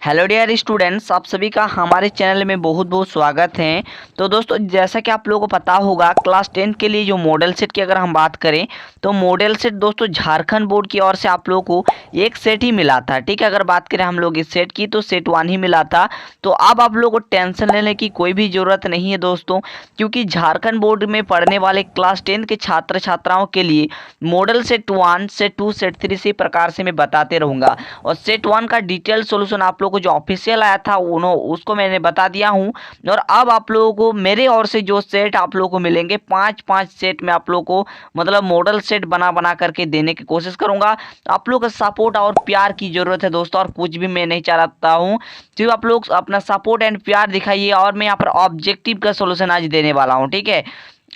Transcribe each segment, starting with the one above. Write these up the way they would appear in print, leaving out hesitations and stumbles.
Hello dear students, आप सभी का हमारे चैनल में बहुत बहुत स्वागत है। तो दोस्तों, जैसा कि आप लोगों को पता होगा, क्लास 10 के लिए जो मॉडल सेट की अगर हम बात करें तो मॉडल सेट दोस्तों झारखंड बोर्ड की ओर से आप लोगों को एक सेट ही मिला था। ठीक है, अगर बात करें हम लोग इस सेट की तो सेट 1 ही मिला था। तो अब आप लोगों को टेंशन लेने की कोई भी ज़रूरत नहीं है दोस्तों, क्योंकि झारखंड बोर्ड में पढ़ने वाले क्लास 10 के छात्र छात्राओं के लिए मॉडल सेट 1, सेट 2, सेट 3 इसी प्रकार से मैं बताते रहूँगा। और सेट 1 का डिटेल सोल्यूशन आप लोग को जो ऑफिशियल आया था उसको मैंने बता दिया हूं। और अब आप लोगों को मेरे ओर से जो सेट आप लोगों को मिलेंगे, 5-5 सेट में आप लोगों को मतलब मॉडल सेट बना बना करके देने की कोशिश करूंगा। आप लोग का सपोर्ट और प्यार की जरूरत है दोस्तों, और कुछ भी मैं नहीं चाहता हूं। सिर्फ आप लोग अपना सपोर्ट एंड प्यार दिखाइए, और मैं यहाँ पर ऑब्जेक्टिव का सोल्यूशन आज देने वाला हूँ। ठीक है,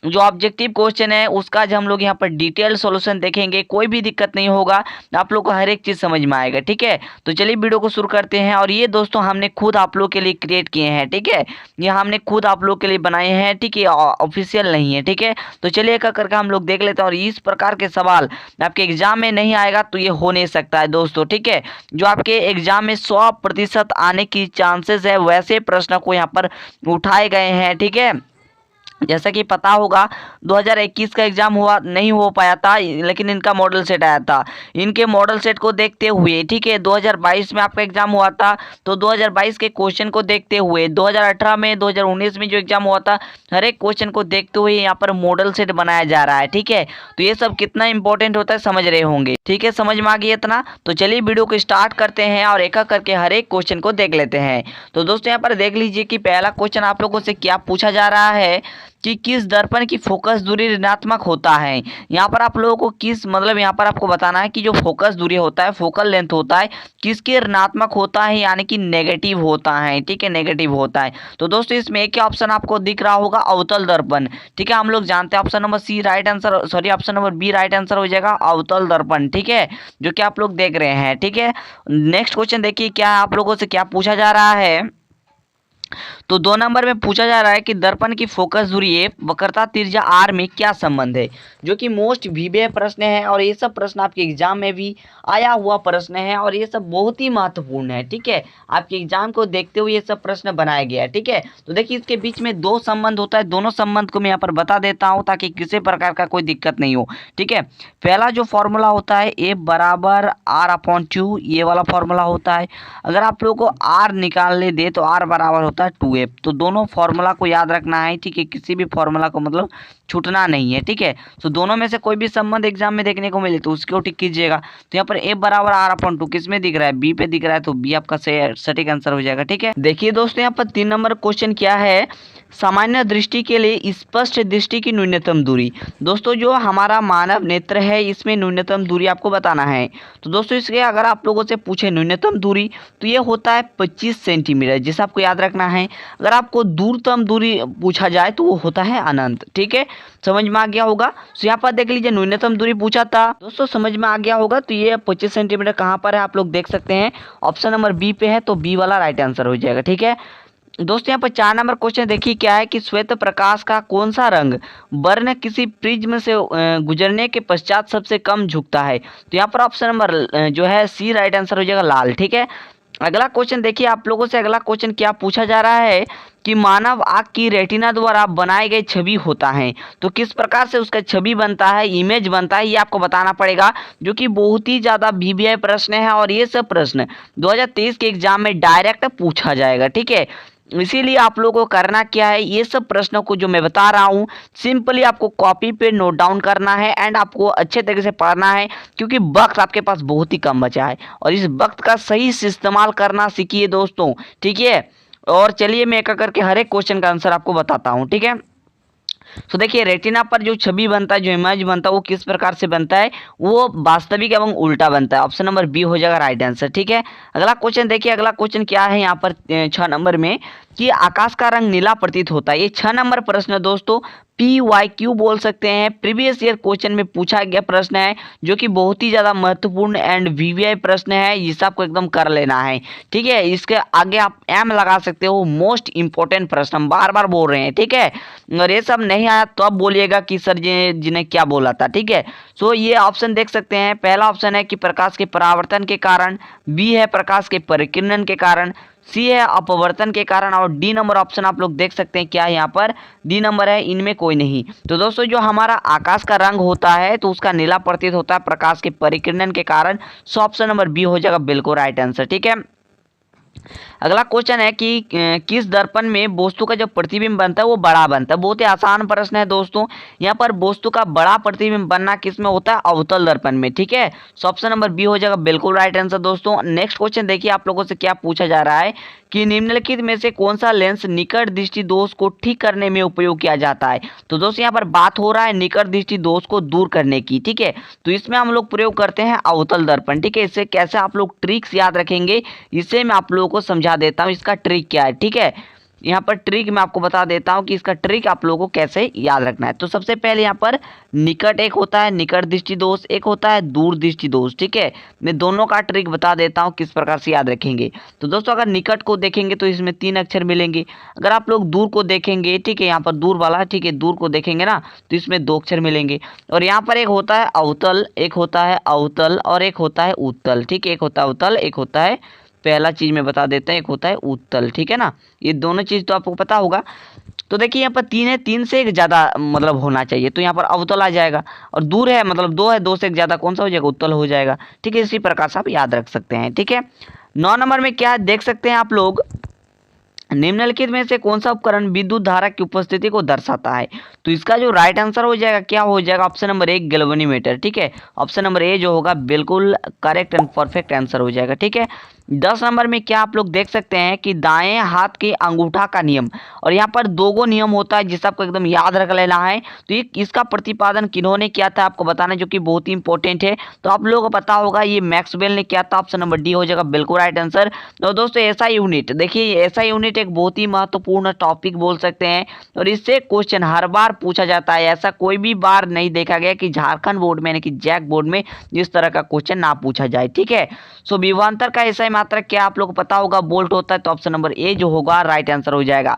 जो ऑब्जेक्टिव क्वेश्चन है उसका आज हम लोग यहाँ पर डिटेल सॉल्यूशन देखेंगे। कोई भी दिक्कत नहीं होगा, आप लोग को हर एक चीज़ समझ में आएगा। ठीक है, तो चलिए वीडियो को शुरू करते हैं। और ये दोस्तों हमने खुद आप लोग के लिए क्रिएट किए हैं। ठीक है, ये हमने खुद आप लोग के लिए बनाए हैं। ठीक है, ऑफिशियल नहीं है। ठीक है, तो चलिए एक करके हम लोग देख लेते हैं। और इस प्रकार के सवाल आपके एग्जाम में नहीं आएगा तो ये हो नहीं सकता है दोस्तों। ठीक है, जो आपके एग्जाम में 100% आने की चांसेस है वैसे प्रश्न को यहाँ पर उठाए गए हैं। ठीक है, जैसा कि पता होगा 2021 का एग्जाम हुआ नहीं हो पाया था, लेकिन इनका मॉडल सेट आया था। इनके मॉडल सेट को देखते हुए, ठीक है, 2022 में आपका एग्जाम हुआ था तो 2022 के क्वेश्चन को देखते हुए, 2018 में, 2019 में जो एग्जाम हुआ था, हर एक क्वेश्चन को देखते हुए यहाँ पर मॉडल सेट बनाया जा रहा है। ठीक है, तो ये सब कितना इंपॉर्टेंट होता है समझ रहे होंगे। ठीक है, समझ में आ गया इतना? तो चलिए वीडियो को स्टार्ट करते हैं और एक एक करके हर एक क्वेश्चन को देख लेते हैं। तो दोस्तों यहाँ पर देख लीजिए कि पहला क्वेश्चन आप लोगों से क्या पूछा जा रहा है कि किस दर्पण की फोकस दूरी ऋणात्मक होता है। यहाँ पर आप लोगों को किस मतलब यहाँ पर आपको बताना है कि जो फोकस दूरी होता है, फोकल लेंथ होता है, किसके ऋणात्मक होता है, यानी कि नेगेटिव होता है। ठीक है, नेगेटिव होता है। तो दोस्तों इसमें एक ऑप्शन आपको दिख रहा होगा, अवतल दर्पण। ठीक है, हम लोग जानते हैं option number C right answer, sorry option number B right answer हो जाएगा, अवतल दर्पण। ठीक है, जो कि आप लोग देख रहे हैं। ठीक है, नेक्स्ट क्वेश्चन देखिए क्या आप लोगों से क्या पूछा जा रहा है। तो 2 नंबर में पूछा जा रहा है कि दर्पण की फोकस दूरी ए वक्रता त्रिज्या आर में क्या संबंध है, जो कि मोस्ट वीवीआई प्रश्न है। और ये सब प्रश्न आपके एग्जाम में भी आया हुआ प्रश्न है, और ये सब बहुत ही महत्वपूर्ण है। ठीक है, आपके एग्जाम को देखते हुए ये सब प्रश्न बनाया गया है। ठीक है, तो देखिए इसके बीच में 2 संबंध होता है, दोनों संबंध को मैं यहाँ पर बता देता हूँ ताकि किसी प्रकार का कोई दिक्कत नहीं हो। ठीक है, पहला जो फॉर्मूला होता है ए बराबर r/2, ये वाला फॉर्मूला होता है। अगर आप लोगों को r निकालने दे तो r बराबर होता है 2f। तो दोनों फॉर्मूला को याद रखना है। ठीक है, किसी भी फॉर्मूला को मतलब छूटना नहीं है। ठीक है, तो दोनों में से कोई भी संबंध एग्जाम में देखने को मिले तो उसको टिक कीजिएगा। तो यहाँ पर ए बराबर r/2 किस में दिख रहा है, बी पे दिख रहा है, तो बी आपका सटीक आंसर हो जाएगा। ठीक है, देखिए दोस्तों यहाँ पर 3 नंबर क्वेश्चन क्या है, सामान्य दृष्टि के लिए स्पष्ट दृष्टि की न्यूनतम दूरी। दोस्तों जो हमारा मानव नेत्र है इसमें न्यूनतम दूरी आपको बताना है। तो दोस्तों इसके अगर आप लोगों से पूछे न्यूनतम दूरी तो ये होता है 25 सेंटीमीटर, जिसे आपको याद रखना है। अगर आपको दूरतम दूरी पूछा जाए तो वो होता है अनंत। ठीक है, समझ में आ गया होगा। तो यहाँ पर देख लीजिए न्यूनतम दूरी पूछा था दोस्तों, समझ में आ गया होगा। तो ये 25 सेंटीमीटर कहाँ पर है आप लोग देख सकते हैं, ऑप्शन नंबर बी पे है, तो बी वाला राइट आंसर हो जाएगा। ठीक है दोस्तों, यहाँ पर 4 नंबर क्वेश्चन देखिए क्या है कि श्वेत प्रकाश का कौन सा रंग वर्ण किसी प्रिज्म से गुजरने के पश्चात सबसे कम झुकता है। तो यहाँ पर ऑप्शन नंबर जो है सी राइट आंसर हो जाएगा, लाल। ठीक है, अगला क्वेश्चन देखिए आप लोगों से अगला क्वेश्चन क्या पूछा जा रहा है कि मानव आँख की रेटिना द्वारा बनाए गए छवि होता है, तो किस प्रकार से उसका छवि बनता है, इमेज बनता है, ये आपको बताना पड़ेगा, जो कि बहुत ही ज़्यादा वीवीआई प्रश्न है। और ये सब प्रश्न 2023 के एग्जाम में डायरेक्ट पूछा जाएगा। ठीक है, इसीलिए आप लोगों को करना क्या है, ये सब प्रश्नों को जो मैं बता रहा हूँ सिंपली आपको कॉपी पे नोट डाउन करना है एंड आपको अच्छे तरीके से पढ़ना है, क्योंकि वक्त आपके पास बहुत ही कम बचा है। और इस वक्त का सही से इस्तेमाल करना सीखिए दोस्तों। ठीक है, और चलिए मैं एक करके हर एक क्वेश्चन का आंसर आपको बताता हूँ। ठीक है, तो देखिए रेटिना पर जो छवि बनता है, जो इमेज बनता है, वो किस प्रकार से बनता है, वो वास्तविक एवं उल्टा बनता है। ऑप्शन नंबर बी हो जाएगा राइट आंसर। ठीक है, अगला क्वेश्चन देखिए, अगला क्वेश्चन क्या है यहाँ पर 6 नंबर में कि आकाश का रंग नीला प्रतीत होता है। ये 6 नंबर प्रश्न दोस्तों PYQ बोल सकते हैं, प्रीवियस ईयर क्वेश्चन में पूछा गया प्रश्न है, जो कि बहुत ही ज़्यादा महत्वपूर्ण एंड VVI प्रश्न है, जिसे आपको एकदम कर लेना है। ठीक है, इसके आगे आप M लगा सकते हो, मोस्ट इंपॉर्टेंट प्रश्न, हम बार बार बोल रहे हैं। ठीक है, और ये सब नहीं आया तो अब बोलिएगा कि सर जी ने क्या बोला था। ठीक है, सो ये ऑप्शन देख सकते हैं। पहला ऑप्शन है कि प्रकाश के परावर्तन के कारण, B है प्रकाश के परिकिरण के कारण, C है अपवर्तन के कारण, और D नंबर ऑप्शन आप लोग देख सकते हैं क्या है यहाँ पर, D नंबर है, इनमें कोई नहीं। तो दोस्तों जो हमारा आकाश का रंग होता है तो उसका नीला प्रतीत होता है प्रकाश के परिकिरण के कारण। सो ऑप्शन नंबर B हो जाएगा बिल्कुल राइट आंसर। ठीक है, अगला क्वेश्चन है कि किस दर्पण में वस्तु का जो प्रतिबिंब बनता है वो बड़ा बनता है। बहुत ही आसान प्रश्न है दोस्तों। यहाँ पर वस्तु का बड़ा प्रतिबिंब बनना किस में होता है, अवतल दर्पण में। ठीक है, सो ऑप्शन नंबर B हो जाएगा बिल्कुल राइट आंसर। दोस्तों नेक्स्ट क्वेश्चन देखिए, आप लोगों से क्या पूछा जा रहा है कि निम्नलिखित में से कौन सा लेंस निकट दृष्टि दोष को ठीक करने में उपयोग किया जाता है। तो दोस्तों यहाँ पर बात हो रहा है निकट दृष्टि दोष को दूर करने की। ठीक है, तो इसमें हम लोग प्रयोग करते हैं अवतल दर्पण। ठीक है, इससे कैसे आप लोग ट्रिक्स याद रखेंगे, इसे मैं आप लोगों को समझा देता हूँ इसका ट्रिक क्या है। ठीक है, यहाँ पर ट्रिक मैं आपको बता देता हूँ कि इसका ट्रिक आप लोगों को कैसे याद रखना है। तो सबसे पहले यहाँ पर निकट एक होता है, निकट दृष्टि दोष एक होता है, दूर दृष्टि दोष। ठीक है, मैं दोनों का ट्रिक बता देता हूँ किस प्रकार से याद रखेंगे। तो दोस्तों अगर निकट को देखेंगे तो इसमें 3 अक्षर मिलेंगे। अगर आप लोग दूर को देखेंगे, ठीक है, यहाँ पर दूर वाला, ठीक है, दूर को देखेंगे ना तो इसमें 2 अक्षर मिलेंगे। और यहाँ पर एक होता है अवतल, एक होता है अवतल, और एक होता है उत्तल। ठीक है, एक होता है अवतल, एक होता है, पहला चीज में बता देते हैं, एक होता है उत्तल। ठीक है ना, ये दोनों चीज तो आपको पता होगा। तो देखिए यहाँ पर 3 है, 3 से एक ज्यादा मतलब होना चाहिए, तो यहाँ पर अवतल आ जाएगा। और दूर है मतलब 2 है, 2 से एक ज्यादा कौन सा हो जाएगा, उत्तल हो जाएगा। ठीक है, इसी प्रकार से आप याद रख सकते हैं। ठीक है, 9 नंबर में क्या देख सकते हैं आप लोग, निम्नलिखित में से कौन सा उपकरण विद्युत धारा की उपस्थिति को दर्शाता है। तो इसका जो राइट आंसर हो जाएगा क्या हो जाएगा, ऑप्शन नंबर 1 गैल्वेनोमीटर। ठीक है, ऑप्शन नंबर ए जो होगा बिल्कुल करेक्ट एंड परफेक्ट आंसर हो जाएगा। ठीक है, 10 नंबर में क्या आप लोग देख सकते हैं कि दाएं हाथ के अंगूठा का नियम, और यहाँ पर 2 नियम होता है जिसे आपको एकदम याद रख लेना है। तो ये इसका प्रतिपादन किन्होंने किया था आपको बताना, जो कि बहुत ही इंपॉर्टेंट है। तो आप लोगों को पता होगा ये मैक्सवेल ने किया था, ऑप्शन नंबर डी हो जाएगा बिल्कुल राइट आंसर। तो दोस्तों ऐसा यूनिट, देखिए ऐसा यूनिट एक बहुत ही महत्वपूर्ण टॉपिक बोल सकते हैं, और इससे क्वेश्चन हर बार पूछा जाता है। ऐसा कोई भी बार नहीं देखा गया कि झारखंड बोर्ड में यानी कि जैक बोर्ड में इस तरह का क्वेश्चन ना पूछा जाए। ठीक है, सो विभवांतर का ऐसा मात्रक क्या आप लोग को पता होगा, बोल्ट होता है। तो ऑप्शन नंबर ए जो होगा राइट आंसर हो जाएगा।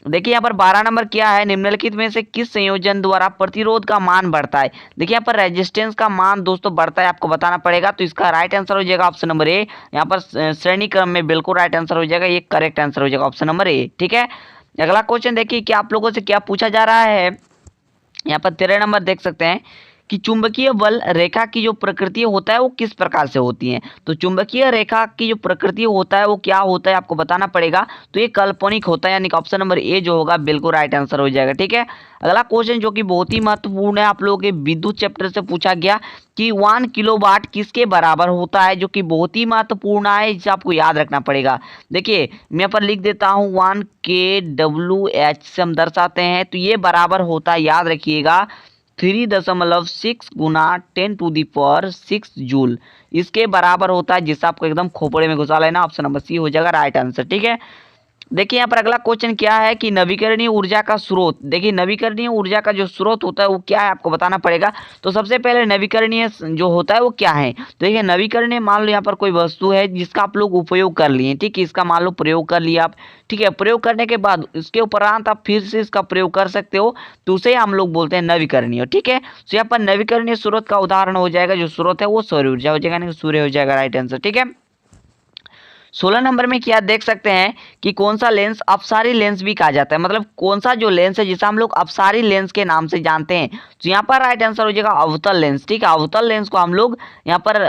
देखिए यहाँ पर 12 नंबर क्या है, निम्नलिखित में से किस संयोजन द्वारा प्रतिरोध का मान बढ़ता है। देखिए यहाँ पर रेजिस्टेंस का मान दोस्तों बढ़ता है, आपको बताना पड़ेगा। तो इसका राइट आंसर हो जाएगा ऑप्शन नंबर ए। यहाँ पर श्रेणी क्रम में बिल्कुल राइट आंसर हो जाएगा, ये करेक्ट आंसर हो जाएगा ऑप्शन नंबर ए। ठीक है, अगला क्वेश्चन देखिए क्या आप लोगों से क्या पूछा जा रहा है। यहाँ पर 13 नंबर देख सकते हैं कि चुंबकीय बल रेखा की जो प्रकृति होता है वो किस प्रकार से होती है। तो चुंबकीय रेखा की जो प्रकृति होता है वो क्या होता है आपको बताना पड़ेगा। तो ये काल्पनिक होता है, यानी कि ऑप्शन नंबर ए जो होगा बिल्कुल राइट आंसर हो जाएगा। ठीक है, अगला क्वेश्चन जो कि बहुत ही महत्वपूर्ण है, आप लोगों के विद्युत चैप्टर से पूछा गया कि 1 किलोवाट किसके बराबर होता है, जो कि बहुत ही महत्वपूर्ण है, जिसे आपको याद रखना पड़ेगा। देखिए मैं यहाँ पर लिख देता हूँ 1 kWh से हम दर्शाते हैं, तो ये बराबर होता है, याद रखिएगा 3.6 गुना 10⁶ जूल, इसके बराबर होता है, जिससे आपको एकदम खोपड़े में घुसा लेना। ऑप्शन नंबर सी हो जाएगा राइट आंसर। ठीक है, देखिए यहाँ पर अगला क्वेश्चन क्या है कि नवीकरणीय ऊर्जा का स्रोत। देखिए नवीकरणीय ऊर्जा का जो स्रोत होता है वो क्या है आपको बताना पड़ेगा। तो सबसे पहले नवीकरणीय जो होता है वो क्या है। तो देखिए नवीकरणीय, मान लो यहाँ पर कोई वस्तु है जिसका आप लोग उपयोग कर लिए, ठीक है, इसका मान लो प्रयोग कर लिया आप, ठीक है, प्रयोग करने के बाद इसके उपरांत आप फिर से इसका प्रयोग कर सकते हो, तो उसे हम लोग बोलते हैं नवीकरणीय। ठीक है, तो यहाँ पर नवीकरणीय स्रोत का उदाहरण हो जाएगा, जो स्रोत है वो सौर ऊर्जा हो जाएगा, यानी सूर्य हो जाएगा राइट आंसर। ठीक है, 16 नंबर में क्या देख सकते हैं कि कौन सा लेंस अपसारी लेंस भी कहा जाता है, मतलब कौन सा जो लेंस है जिसे हम लोग अपसारी लेंस के नाम से जानते हैं। तो यहाँ पर राइट आंसर हो जाएगा अवतल लेंस। ठीक है, अवतल लेंस को हम लोग यहाँ पर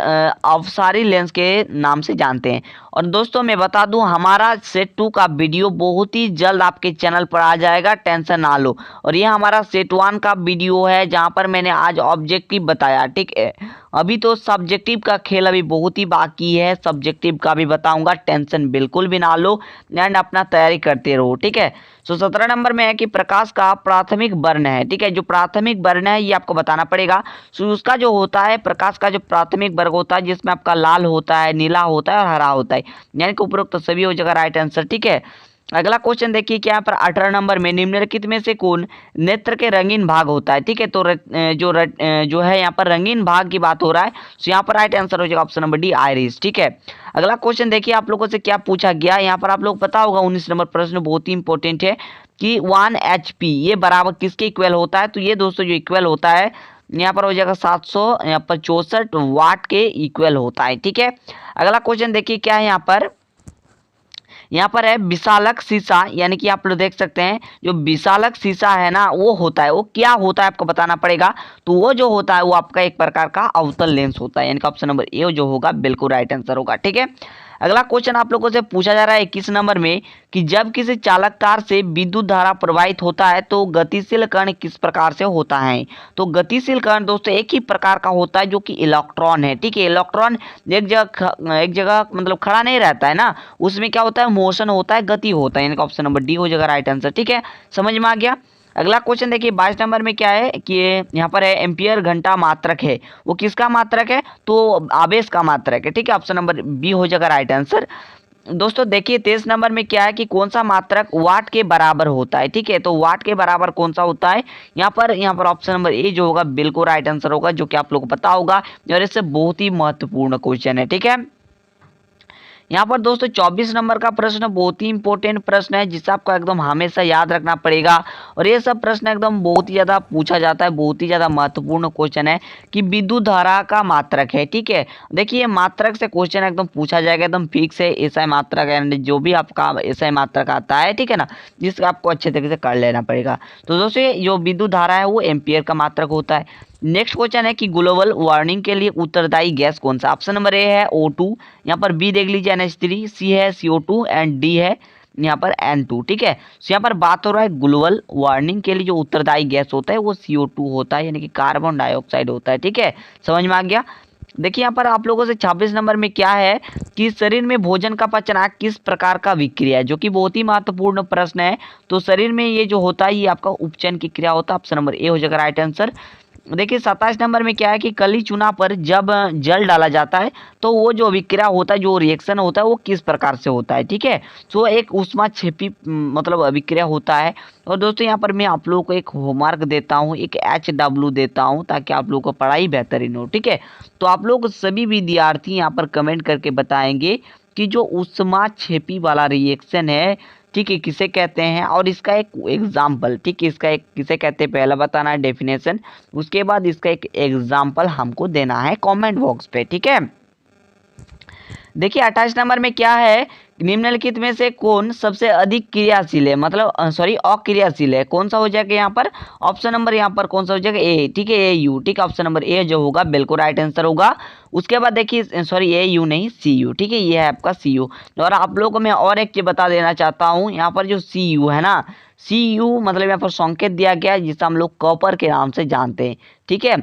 अपसारी लेंस के नाम से जानते हैं। और दोस्तों मैं बता दूं हमारा सेट 2 का वीडियो बहुत ही जल्द आपके चैनल पर आ जाएगा, टेंशन ना लो। और ये हमारा सेट 1 का वीडियो है जहाँ पर मैंने आज ऑब्जेक्टिव बताया। ठीक है, अभी तो सब्जेक्टिव का खेल अभी बहुत ही बाकी है, सब्जेक्टिव का भी बताऊंगा, टेंशन बिल्कुल भी ना लो एंड अपना तैयारी करते रहो। ठीक है, सो 17 नंबर में है कि प्रकाश का प्राथमिक वर्ण है। ठीक है, जो प्राथमिक वर्ण है ये आपको बताना पड़ेगा। सो उसका जो होता है प्रकाश का जो प्राथमिक वर्ग होता है, जिसमें आपका लाल होता है, नीला होता है और हरा होता है, यानी कि उपरोक्त तो सभी हो जाएगा राइट आंसर। ठीक है, अगला क्वेश्चन देखिए क्या यहाँ पर 18 नंबर में निम्नलिखित में से कौन नेत्र के रंगीन भाग होता है। ठीक है, तो जो है यहाँ पर रंगीन भाग की बात हो रहा है, तो यहाँ पर राइट आंसर हो जाएगा ऑप्शन नंबर डी आइरिस। ठीक है, अगला क्वेश्चन देखिए आप लोगों से क्या पूछा गया। यहाँ पर आप लोग पता होगा 19 नंबर प्रश्न बहुत ही इंपॉर्टेंट है कि 1 HP ये बराबर किसके इक्वल होता है। तो ये दोस्तों जो इक्वल होता है यहाँ पर हो जाएगा 700 यहाँ पर 64 वाट के इक्वल होता है। ठीक है, अगला क्वेश्चन देखिए क्या है यहाँ पर है विशालक शीशा, यानी कि आप लोग देख सकते हैं जो विशालक शीशा है ना वो होता है, वो क्या होता है आपको बताना पड़ेगा। तो वो जो होता है वो आपका एक प्रकार का अवतल लेंस होता है, यानी कि ऑप्शन नंबर ए जो होगा बिल्कुल राइट आंसर होगा। ठीक है, अगला क्वेश्चन आप लोगों से पूछा जा रहा है 21 नंबर में कि जब किसी चालक तार से विद्युत धारा प्रवाहित होता है तो गतिशील कण किस प्रकार से होता है। तो गतिशील कण दोस्तों एक ही प्रकार का होता है जो कि इलेक्ट्रॉन है। ठीक है, इलेक्ट्रॉन एक जगह मतलब खड़ा नहीं रहता है ना, उसमें क्या होता है मोशन होता है, गति होता है, यानी कि ऑप्शन नंबर डी हो जाएगा राइट आंसर। ठीक है, समझ में आ गया। अगला क्वेश्चन देखिए 22 नंबर में क्या है कि यहाँ पर है एम्पियर घंटा मात्रक है, वो किसका मात्रक है, तो आवेश का मात्रक है। ठीक है, ऑप्शन नंबर बी हो जाएगा राइट आंसर। दोस्तों देखिए 23 नंबर में क्या है कि कौन सा मात्रक वाट के बराबर होता है। ठीक है, तो वाट के बराबर कौन सा होता है, यहाँ पर ऑप्शन नंबर ए जो होगा बिल्कुल राइट आंसर होगा, जो कि आप लोग को पता होगा और इससे बहुत ही महत्वपूर्ण क्वेश्चन है। ठीक है, यहाँ पर दोस्तों 24 नंबर का प्रश्न बहुत ही इंपॉर्टेंट प्रश्न है जिसे आपको एकदम हमेशा याद रखना पड़ेगा, और ये सब प्रश्न एकदम बहुत ही ज़्यादा पूछा जाता है, बहुत ही ज़्यादा महत्वपूर्ण क्वेश्चन है कि विद्युत धारा का मात्रक है। ठीक है, देखिए मात्रक से क्वेश्चन एकदम पूछा जाएगा, एकदम फिक्स है एसआई मात्रक, यानी जो भी आपका एसआई मात्रक आता है, ठीक है ना, जिसका आपको अच्छे तरीके से कर लेना पड़ेगा। तो दोस्तों जो विद्युत धारा है वो एम्पियर का मात्रक होता है। नेक्स्ट क्वेश्चन है कि ग्लोबल वार्मिंग के लिए उत्तरदायी गैस कौन सा। ऑप्शन नंबर ए है O2, यहाँ पर बी देख लीजिए NH3, सी है CO2 एंड डी है यहाँ पर N2। ठीक है, तो यहाँ पर बात हो रहा है ग्लोबल वार्मिंग के लिए जो उत्तरदायी गैस होता है वो CO2 होता है, यानी कि कार्बन डाइऑक्साइड होता है। ठीक है, समझ में आ गया। देखिए यहाँ पर आप लोगों से 26 नंबर में क्या है कि शरीर में भोजन का पचना किस प्रकार का विक्रिया है, जो कि बहुत ही महत्वपूर्ण प्रश्न है। तो शरीर में ये जो होता है ये आपका उपचयन की क्रिया होता है, ऑप्शन नंबर ए हो जाएगा राइट आंसर। देखिए 27 नंबर में क्या है कि कली चूना पर जब जल डाला जाता है तो वो जो विक्रिया होता है, जो रिएक्शन होता है वो किस प्रकार से होता है। ठीक है, तो एक ऊष्मा छेपी मतलब अभिक्रिया होता है। और दोस्तों यहाँ पर मैं आप लोगों को एक होमवर्क देता हूँ, एक HW देता हूँ ताकि आप लोगों को पढ़ाई बेहतरीन हो। ठीक है, तो आप लोग सभी विद्यार्थी यहाँ पर कमेंट करके बताएंगे कि जो ऊष्मा छेपी वाला रिएक्शन है, ठीक है, किसे कहते हैं और इसका एक एग्जाम्पल, ठीक है, इसका एक किसे कहते हैं पहला बताना है डेफिनेशन, उसके बाद इसका एक एग्जाम्पल हमको देना है कमेंट बॉक्स पे। ठीक है, देखिए 28 नंबर में क्या है, निम्नलिखित में से कौन सबसे अधिक क्रियाशील है, मतलब सॉरी अक्रियाशील है, कौन सा हो जाएगा यहाँ पर ऑप्शन नंबर यहाँ पर कौन सा हो जाएगा ए। ठीक है, AU। ठीक है, ऑप्शन नंबर ए जो होगा बिल्कुल राइट आंसर होगा। उसके बाद देखिए सॉरी AU नहीं CU। ठीक है, ये है आपका CU। और आप लोगों को मैं और एक चीज बता देना चाहता हूँ, यहाँ पर जो CU है ना, CU मतलब यहाँ पर संकेत दिया गया है जिसे हम लोग कॉपर के नाम से जानते हैं। ठीक है,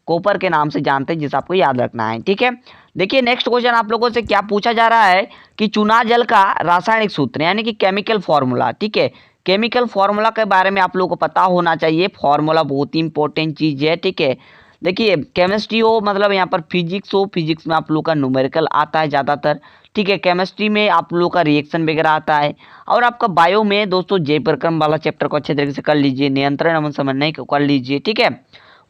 कॉपर के नाम से जानते हैं, जिसे आपको याद रखना है। ठीक है, देखिए नेक्स्ट क्वेश्चन आप लोगों से क्या पूछा जा रहा है कि चुना जल का रासायनिक सूत्र यानी कि केमिकल फॉर्मूला। ठीक है, केमिकल फॉर्मूला के बारे में आप लोगों को पता होना चाहिए, फॉर्मूला बहुत ही इंपॉर्टेंट चीज है। ठीक है, देखिए केमिस्ट्री हो मतलब यहाँ पर फिजिक्स हो, फिजिक्स में आप लोग का न्यूमेरिकल आता है ज़्यादातर। ठीक है, केमिस्ट्री में आप लोग का रिएक्शन वगैरह आता है, और आपका बायो में दोस्तों जैव प्रक्रम वाला चैप्टर को अच्छे तरीके से कर लीजिए, नियंत्रण एवं समन्वय को कर लीजिए। ठीक है,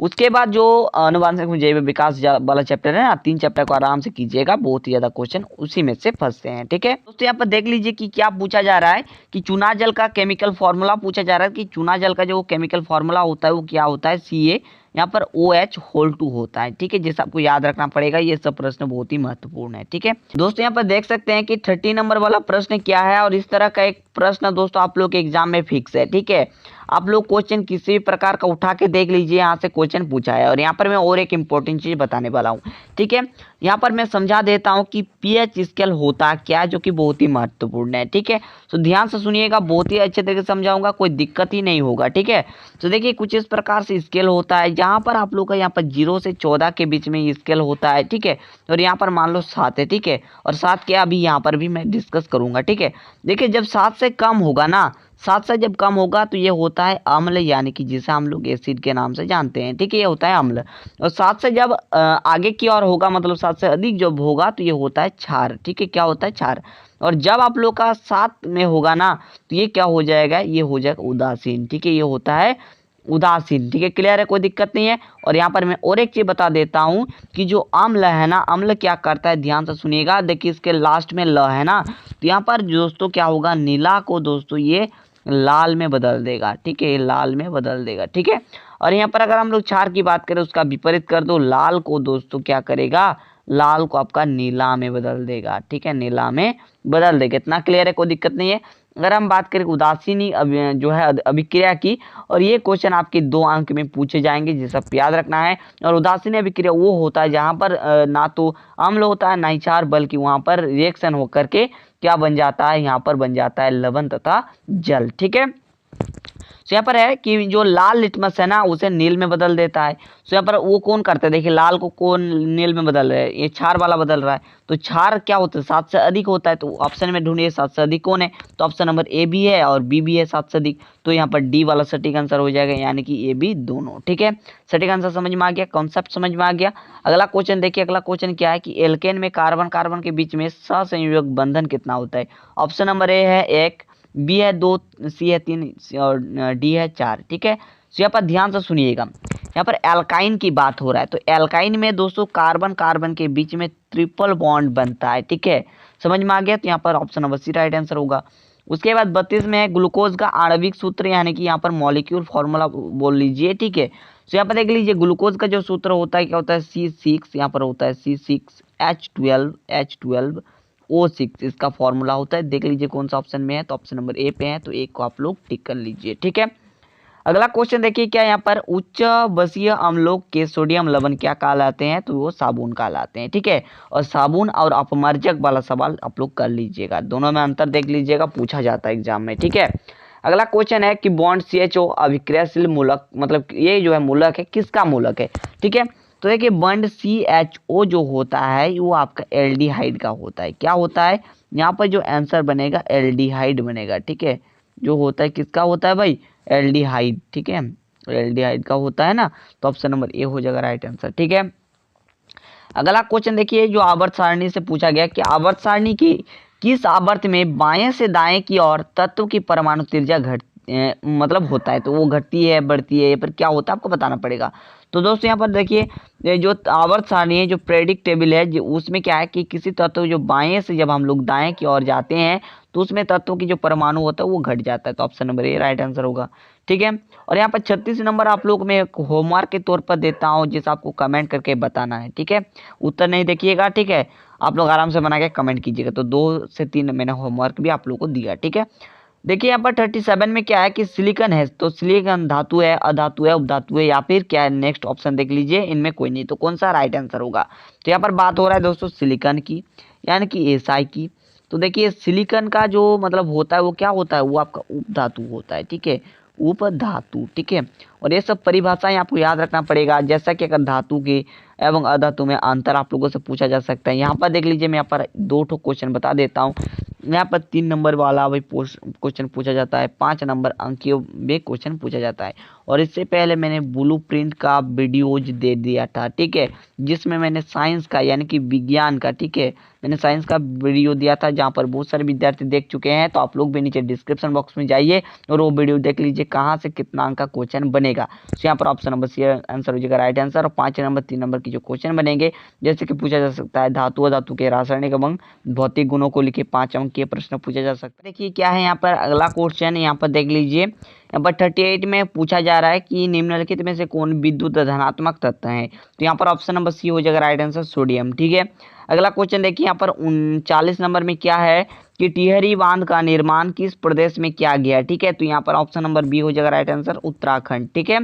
उसके बाद जो अनुवांशिक जैव विकास वाला चैप्टर है ना, 3 चैप्टर को आराम से कीजिएगा, बहुत ही ज्यादा क्वेश्चन उसी में से फंसते हैं। ठीक है दोस्तों, यहाँ पर देख लीजिए कि क्या पूछा जा रहा है कि चूना जल का केमिकल फॉर्मूला पूछा जा रहा है कि चूना जल का जो केमिकल फॉर्मूला होता है वो क्या होता है, Ca यहाँ पर OH2 होता है। ठीक है, जैसा आपको याद रखना पड़ेगा, ये सब प्रश्न बहुत ही महत्वपूर्ण है। ठीक है दोस्तों, यहाँ पर देख सकते हैं कि 30 नंबर वाला प्रश्न क्या है, और इस तरह का एक प्रश्न दोस्तों आप लोग के एग्जाम में फिक्स है। ठीक है, आप लोग क्वेश्चन किसी भी प्रकार का उठा के देख लीजिए, यहाँ से क्वेश्चन पूछा है। और यहाँ पर मैं और एक इंपॉर्टेंट चीज बताने वाला हूँ। ठीक है, यहाँ पर मैं समझा देता हूँ कि pH स्केल होता क्या है, जो कि बहुत ही महत्वपूर्ण है। ठीक है, तो ध्यान से सुनिएगा, बहुत ही अच्छे तरीके से समझाऊंगा, कोई दिक्कत ही नहीं होगा। ठीक है, तो देखिए कुछ इस प्रकार से स्केल होता है, जहाँ पर आप लोग का यहाँ पर 0 से 14 के बीच में स्केल होता है। ठीक है, और यहाँ पर मान लो 7 है। ठीक है, और 7 क्या अभी यहाँ पर भी मैं डिस्कस करूंगा। ठीक है, देखिए जब 7 से कम होगा ना, 7 से जब कम होगा तो ये होता है अम्ल, यानी कि जिसे हम लोग एसिड के नाम से जानते हैं। ठीक है, ये होता है अम्ल। और 7 से जब आगे की ओर होगा, मतलब 7 से अधिक जब होगा तो ये होता है क्षार। ठीक है, क्या होता है, क्षार। और जब आप लोग का साथ में होगा ना तो ये क्या हो जाएगा, ये हो जाएगा उदासीन। ठीक है, ये होता है उदासीन। ठीक है, क्लियर है, कोई दिक्कत नहीं है। और यहाँ पर मैं और एक चीज बता देता हूँ कि जो अम्ल है ना, अम्ल क्या करता है, ध्यान से सुनिएगा। देखिए इसके लास्ट में ल है ना, तो यहाँ पर दोस्तों क्या होगा, नीला को दोस्तों ये लाल में बदल देगा। ठीक है, ये लाल में बदल देगा। ठीक है, और यहाँ पर अगर हम लोग क्षार की बात करें उसका विपरीत कर दो, लाल को दोस्तों क्या करेगा, लाल को आपका नीला में बदल देगा। ठीक है, नीला में बदल देगा। इतना क्लियर है, कोई दिक्कत नहीं है। अगर हम बात करें उदासीनी जो है अभिक्रिया की, और ये क्वेश्चन आपके 2 अंक में पूछे जाएंगे, जिसे आप याद रखना है। और उदासीनी अभिक्रिया वो होता है जहाँ पर ना तो अम्ल होता है ना ही क्षार, बल्कि वहाँ पर रिएक्शन होकर के क्या बन जाता है, यहाँ पर बन जाता है लवण तथा जल। ठीक है, तो यहाँ पर है कि जो लाल लिटमस है ना उसे नील में बदल देता है। तो यहाँ पर वो कौन करता है, देखिए लाल को कौन नील में बदल रहा है, ये क्षार वाला बदल रहा है। तो क्षार क्या होता है, 7 से अधिक होता है। तो ऑप्शन में ढूंढिए 7 से अधिक कौन है, तो ऑप्शन नंबर ए भी है और बी भी है 7 से अधिक। तो यहाँ पर डी वाला सटीक आंसर हो जाएगा, यानी कि ए बी दोनों। ठीक है, सटीक आंसर समझ में आ गया, कॉन्सेप्ट समझ में आ गया। अगला क्वेश्चन देखिए, अगला क्वेश्चन क्या है कि एल्केन में कार्बन कार्बन के बीच में सहसंयोजक बंधन कितना होता है। ऑप्शन नंबर ए है 1, बी है 2, सी है 3 और डी है 4। ठीक है, तो यहाँ पर ध्यान से सुनिएगा, यहाँ पर एल्काइन की बात हो रहा है। तो एल्काइन में दोस्तों कार्बन कार्बन के बीच में ट्रिपल बॉन्ड बनता है। ठीक है, समझ में आ गया। तो यहाँ पर option number C right answer होगा। उसके बाद 32 में है ग्लूकोज का आणविक सूत्र, यानी कि यहाँ पर मॉलिक्यूल फॉर्मूला बोल लीजिए। ठीक है, तो यहाँ पर देख लीजिए ग्लूकोज का जो सूत्र होता है क्या होता है, C6, यहाँ पर होता है C6H12O6, इसका फॉर्मूला होता है। देख लीजिए कौन सा ऑप्शन में है, तो ऑप्शन नंबर ए पे है, तो एक को आप लोग टिक कर लीजिए। ठीक है, अगला क्वेश्चन देखिए क्या, यहाँ पर उच्च बसीय अम्लों के सोडियम लवण क्या कहलाते हैं, तो वो साबुन कहलाते हैं। ठीक है, और साबुन और अपमर्जक वाला सवाल आप लोग कर लीजिएगा, दोनों में अंतर देख लीजिएगा, पूछा जाता है एग्जाम में। ठीक है, अगला क्वेश्चन है कि बॉन्ड CHO अभिक्रियाशील मूलक, मतलब ये जो है मूलक है, किसका मूलक है। ठीक है, तो देखिए बॉन्ड CHO जो होता है वो आपका एल्डिहाइड का होता है। क्या होता है, यहाँ पर जो आंसर बनेगा एल्डिहाइड बनेगा। ठीक है, जो होता है किसका होता है भाई, एल्डिहाइड। ठीक है, एल्डिहाइड का होता है ना, तो ऑप्शन नंबर ए हो जाएगा राइट आंसर। ठीक है, अगला क्वेश्चन देखिए जो आवर्त सारणी से पूछा गया कि आवर्त सारणी की किस आवर्त में बाएं से दाएं की ओर तत्व की परमाणु त्रिज्या मतलब होता है, तो वो घटती है बढ़ती है, पर क्या होता है आपको बताना पड़ेगा। तो दोस्तों यहाँ पर देखिए ये जो आवर्त सारणी है, जो प्रेडिक्टेबल है, उसमें क्या है कि किसी तत्व जो बाएं से जब हम लोग दाएं की ओर जाते हैं तो उसमें तत्वों की जो परमाणु होता है वो घट जाता है। तो option number A right answer होगा। ठीक है, और यहाँ पर 36 नंबर आप लोग मैं होमवर्क के तौर पर देता हूँ, जिसे आपको कमेंट करके बताना है। ठीक है, उत्तर नहीं देखिएगा। ठीक है, आप लोग आराम से बना के कमेंट कीजिएगा। तो 2 से 3 मैंने होमवर्क भी आप लोग को दिया। ठीक है, देखिए यहाँ पर 37 में क्या है कि सिलिकॉन है, तो सिलिकॉन धातु है, अधातु है, उपधातु है, या फिर क्या है, नेक्स्ट ऑप्शन देख लीजिए, इनमें कोई नहीं, तो कौन सा राइट आंसर होगा। तो यहाँ पर बात हो रहा है दोस्तों सिलिकॉन की, यानी कि SI की। तो देखिए सिलिकॉन का जो मतलब होता है वो क्या होता है, वो आपका उपधातु होता है। ठीक है, उपधातु। ठीक है, और ये सब परिभाषाएं आपको याद रखना पड़ेगा, जैसा कि अगर धातु के एवं अधातु में अंतर आप लोगों से पूछा जा सकता है। यहाँ पर देख लीजिए मैं यहाँ पर 2 ठो क्वेश्चन बता देता हूँ। यहाँ पर 3 नंबर वाला भाई क्वेश्चन पूछा जाता है, 5 नंबर अंकीय में क्वेश्चन पूछा जाता है। और इससे पहले मैंने ब्लूप्रिंट का वीडियोज दे दिया था। ठीक है, जिसमें मैंने साइंस का यानी कि विज्ञान का, ठीक है, मैंने साइंस का वीडियो दिया था, जहाँ पर बहुत सारे विद्यार्थी देख चुके हैं। तो आप लोग भी नीचे डिस्क्रिप्शन बॉक्स में जाइए और वो वीडियो देख लीजिए कहाँ से कितना अंक का क्वेश्चन बनेगा। तो यहाँ पर ऑप्शन नंबर सी आंसर हो जाएगा राइट आंसर। और 5 नंबर 3 नंबर की जो क्वेश्चन बनेंगे, जैसे कि पूछा जा सकता है धातु अधातु के रासायनिक एवं भौतिक गुणों को लेके 5 अंक के प्रश्न पूछा जा सकता है। देखिए क्या है यहाँ पर अगला क्वेश्चन, यहाँ पर देख लीजिए, यहाँ पर 38 में पूछा जा रहा है कि निम्नलिखित में से कौन विद्युत धनात्मक तत्व है। तो यहाँ पर ऑप्शन नंबर सी हो जाएगा राइट आंसर, सोडियम। ठीक है, अगला क्वेश्चन देखिए यहाँ पर 39 नंबर में क्या है कि टिहरी बांध का निर्माण किस प्रदेश में किया गया। ठीक है, तो यहाँ पर ऑप्शन नंबर बी हो जाएगा राइट आंसर, उत्तराखंड। ठीक है,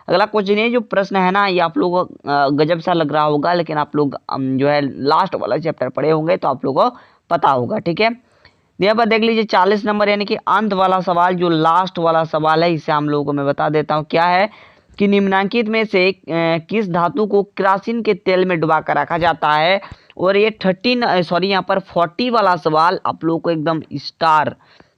अगला क्वेश्चन, ये जो प्रश्न है ना, ये आप लोग गजब सा लग रहा होगा, लेकिन आप लोग जो है लास्ट वाला चैप्टर पढ़े होंगे तो आप लोगों को पता होगा। ठीक है, यहाँ पर देख लीजिए 40 नंबर यानी कि अंत वाला सवाल, जो लास्ट वाला सवाल है, इसे हम लोगों को मैं बता देता हूँ। क्या है कि निम्नलिखित में से किस धातु को केरोसिन के तेल में डुबा कर रखा जाता है। और ये 40 वाला सवाल आप लोगों को एकदम स्टार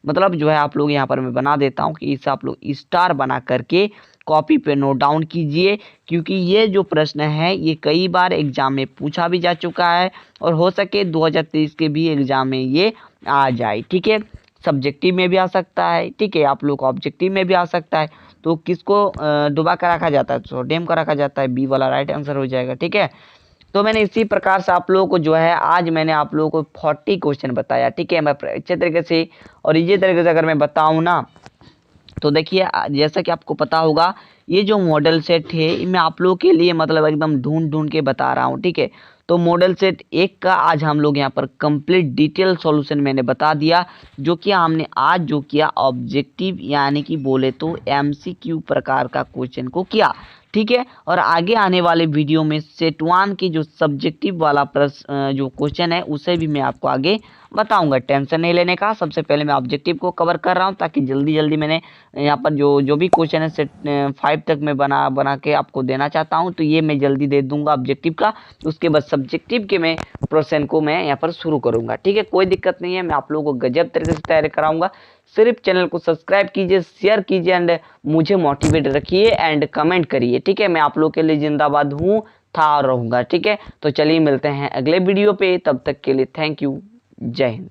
मतलब जो है आप लोग यहाँ पर मैं बना देता हूँ कि इसे आप लोग स्टार बना करके कॉपी पे नोट डाउन कीजिए, क्योंकि ये जो प्रश्न है ये कई बार एग्जाम में पूछा भी जा चुका है और हो सके 2023 के भी एग्जाम में ये आ जाए। ठीक है, सब्जेक्टिव में भी आ सकता है, ठीक है, आप लोग को ऑब्जेक्टिव में भी आ सकता है। तो किसको डुबा कर रखा जाता है? सोडियम का रखा जाता है, बी वाला राइट आंसर हो जाएगा। ठीक है, तो मैंने इसी प्रकार से आप लोगों को जो है आज मैंने आप लोगों को 40 क्वेश्चन बताया। ठीक है, मैं अच्छे तरीके से और इसी तरीके से अगर मैं बताऊं ना तो देखिए जैसा कि आपको पता होगा ये जो मॉडल सेट है मैं आप लोगों के लिए मतलब एकदम ढूंढ ढूंढ के बता रहा हूँ। ठीक है, तो मॉडल सेट 1 का आज हम लोग यहाँ पर कंप्लीट डिटेल सॉल्यूशन मैंने बता दिया, जो कि हमने आज जो किया ऑब्जेक्टिव यानी कि बोले तो एमसीक्यू प्रकार का क्वेश्चन को किया। ठीक है, और आगे आने वाले वीडियो में सेट 1 की जो सब्जेक्टिव वाला प्रश्न जो क्वेश्चन है उसे भी मैं आपको आगे बताऊंगा। टेंशन नहीं लेने का, सबसे पहले मैं ऑब्जेक्टिव को कवर कर रहा हूं ताकि जल्दी जल्दी मैंने यहाँ पर जो भी क्वेश्चन है सेट 5 तक मैं बना के आपको देना चाहता हूं, तो ये मैं जल्दी दे दूंगा ऑब्जेक्टिव का। उसके बाद सब्जेक्टिव के मैं क्वेश्चन को मैं यहाँ पर शुरू करूंगा। ठीक है, कोई दिक्कत नहीं है, मैं आप लोगों को गजब तरीके से तैयारी कराऊंगा। सिर्फ चैनल को सब्सक्राइब कीजिए, शेयर कीजिए एंड मुझे मोटिवेट रखिए एंड कमेंट करिए। ठीक है, मैं आप लोग के लिए जिंदाबाद हूँ, था और रहूंगा। ठीक है, तो चलिए मिलते हैं अगले वीडियो पे, तब तक के लिए थैंक यू, जय हिंद।